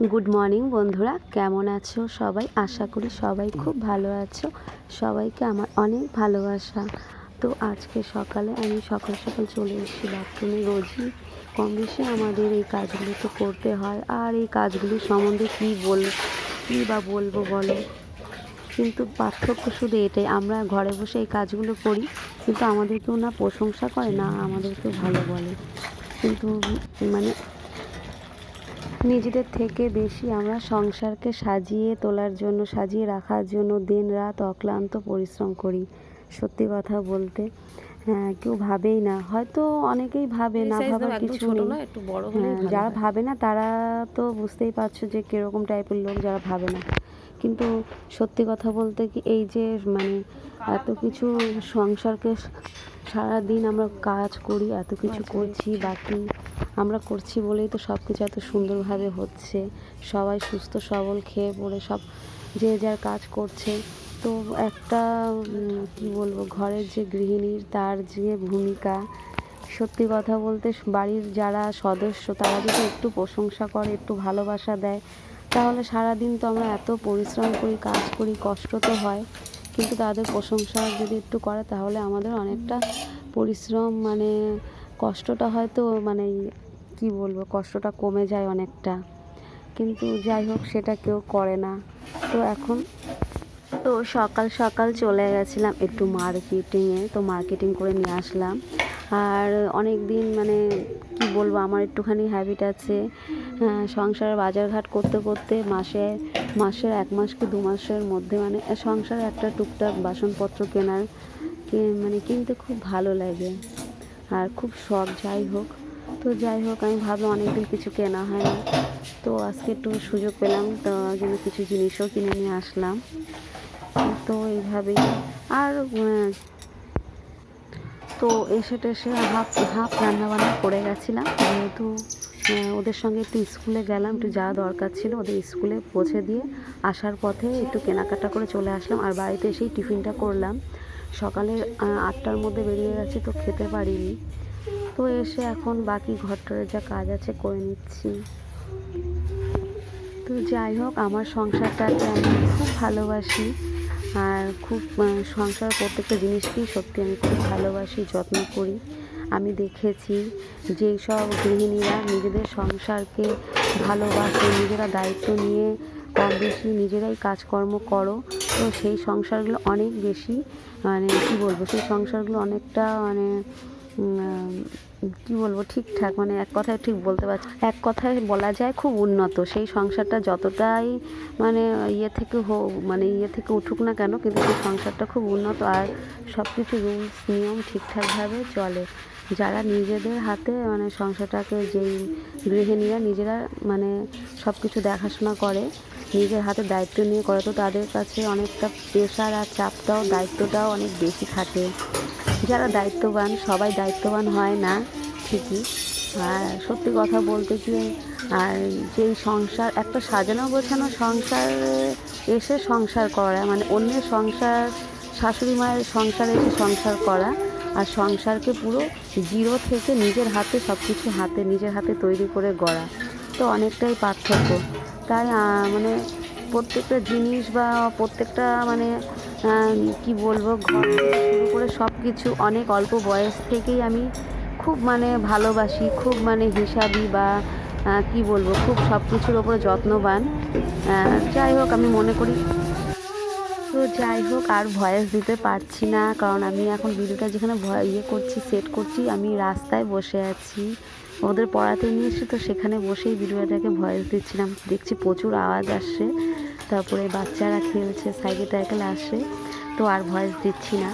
Good morning বন্ধুরা, কেমন আছো সবাই? আশা করি সবাই খুব ভালো আছো। সবাইকে আমার অনেক ভালোবাসা। তো আজকে সকালে আমি সকাল সকাল চলে এসেছি বাথরুমে। রোজই কম বেশি আমাদের এই কাজগুলো তো করতে হয়, আর এই কাজগুলি সম্বন্ধে কী বা বলবো বলো। কিন্তু পার্থক্য শুধু এটাই, আমরা ঘরে বসে এই কাজগুলো করি, কিন্তু আমাদেরকেও না প্রশংসা করে, না আমাদেরকেও ভালো বলে। কিন্তু মানে নিজেদের থেকে বেশি আমরা সংসারকে সাজিয়ে তোলার জন্য, সাজিয়ে রাখার জন্য দিন রাত অক্লান্ত পরিশ্রম করি। সত্যি কথা বলতে কেউ ভাবেই না, হয়তো অনেকেই ভাবে, না ভাবার কিছু নেই। যারা ভাবে না তারা তো বুঝতেই পারছো যে কীরকম টাইপের লোক, যারা ভাবে না। কিন্তু সত্যি কথা বলতে কি, এই যে এত কিছু সংসারকে সারাদিন আমরা কাজ করি, এত কিছু করছি, বাকি আমরা করছি বলেই তো সব কিছু এত সুন্দরভাবে হচ্ছে। সবাই সুস্থ সবল খেয়ে পড়ে সব যে যার কাজ করছে। তো একটা কী বলবো, ঘরের যে গৃহিণীর তার যে ভূমিকা, সত্যি কথা বলতে বাড়ির যারা সদস্য তারা যদি একটু প্রশংসা করে, একটু ভালোবাসা দেয়, তাহলে সারাদিন তো আমরা এত পরিশ্রম করি, কাজ করি, কষ্ট তো হয়, কিন্তু তাদের প্রশংসা যদি একটু করে তাহলে আমাদের অনেকটা পরিশ্রম কষ্টটা হয়তো কী বলবো, কষ্টটা কমে যায় অনেকটা। কিন্তু যাই হোক, সেটা কেউ করে না। তো এখন তো সকাল সকাল চলে গেছিলাম একটু মার্কেটিংয়ে, তো মার্কেটিং করে নিয়ে আসলাম। আর অনেক দিন কি বলবো, আমার একটুখানি হ্যাবিট আছে সংসারের বাজারঘাট করতে করতে মাসের 1 মাস কি 2 মাসের মধ্যে সংসারে একটা টুকটাক বাসনপত্র কেনার কিনতে খুব ভালো লাগে আর খুব শখ। যাই হোক আমি ভাবলাম অনেকদিন কিছু কেনা হয় না, তো আজকে একটু সুযোগ পেলাম, তো জন্য কিছু জিনিসও কিনে নিয়ে আসলাম। তো এইভাবেই আর তো এসে টেসে হাফ রান্নাবান্না করে গেছিলাম, যেহেতু ওদের সঙ্গে একটু স্কুলে গেলাম, একটু যাওয়া দরকার ছিল, ওদের স্কুলে পৌঁছে দিয়ে আসার পথে একটু কেনাকাটা করে চলে আসলাম। আর বাড়িতে এসেই টিফিনটা করলাম। সকালের 8টার মধ্যে বেরিয়ে গেছি, তো খেতে পারিনি। তো এসে এখন বাকি ঘরটার যা কাজ আছে করে নিচ্ছি। তো যাই হোক, আমার সংসারটাকে আমি খুব ভালোবাসি, আর খুব সংসার প্রত্যেকটা জিনিসকেই সত্যি আমি খুব ভালোবাসি, যত্ন করি। আমি দেখেছি যেই সব গৃহিণীরা নিজেদের সংসারকে ভালোবাসে, নিজেরা দায়িত্ব নিয়ে কম বেশি নিজেরাই কাজকর্ম করো, তো সেই সংসারগুলো অনেক বেশি কী বলবো, সেই সংসারগুলো অনেকটা কী বলবো, ঠিকঠাক এক কথায় ঠিক বলতে পারছি, এক কথায় বলা যায় খুব উন্নত। সেই সংসারটা যতটাই ইয়ে থেকে উঠুক না কেন, কিন্তু সেই সংসারটা খুব উন্নত, আর সব কিছু রুলস নিয়ম ঠিকঠাকভাবে চলে। যারা নিজেদের হাতে সংসারটাকে, যেই গৃহিণীরা নিজেরা সব কিছু দেখাশোনা করে, নিজের হাতে দায়িত্ব নিয়ে করে, তো তাদের কাছে অনেকটা প্রেশার আর চাপটাও, দায়িত্বটাও অনেক বেশি থাকে। যারা দায়িত্ববান, সবাই দায়িত্ববান হয় না ঠিকই। আর সত্যি কথা বলতে কি, আর যেই সংসার, একটা সাজানো গোছানো সংসার এসে সংসার করা, অন্যের সংসার, শাশুড়ি মায়ের সংসারে এসে সংসার করা, আর সংসারকে পুরো জিরো থেকে নিজের হাতে সব কিছু নিজের হাতে তৈরি করে গড়া, তো অনেকটাই পার্থক্য। তাই প্রত্যেকটা জিনিস বা প্রত্যেকটা কি বলবো, ঘর থেকে শুরু করে সব কিছু অনেক অল্প বয়স থেকেই আমি খুব ভালোবাসি, খুব হিসাবি বা কি বলবো, খুব সব কিছুর ওপরে যত্নবান। যাই হোক, আমি মনে করি, তো যাই হোক, আর ভয়েস দিতে পারছি না, কারণ আমি এখন ভিডিওটা যেখানে সেট করছি, আমি রাস্তায় বসে আছি, ওদের পড়াতে নিয়ে এসে, তো সেখানে বসেই ভিডিওটাকে ভয়েস দিচ্ছিলাম। দেখছি প্রচুর আওয়াজ আসছে, তারপরে বাচ্চারা খেলছে, সাইকেল টাইকেল আসে, তো আর ভয়েস দিচ্ছি না।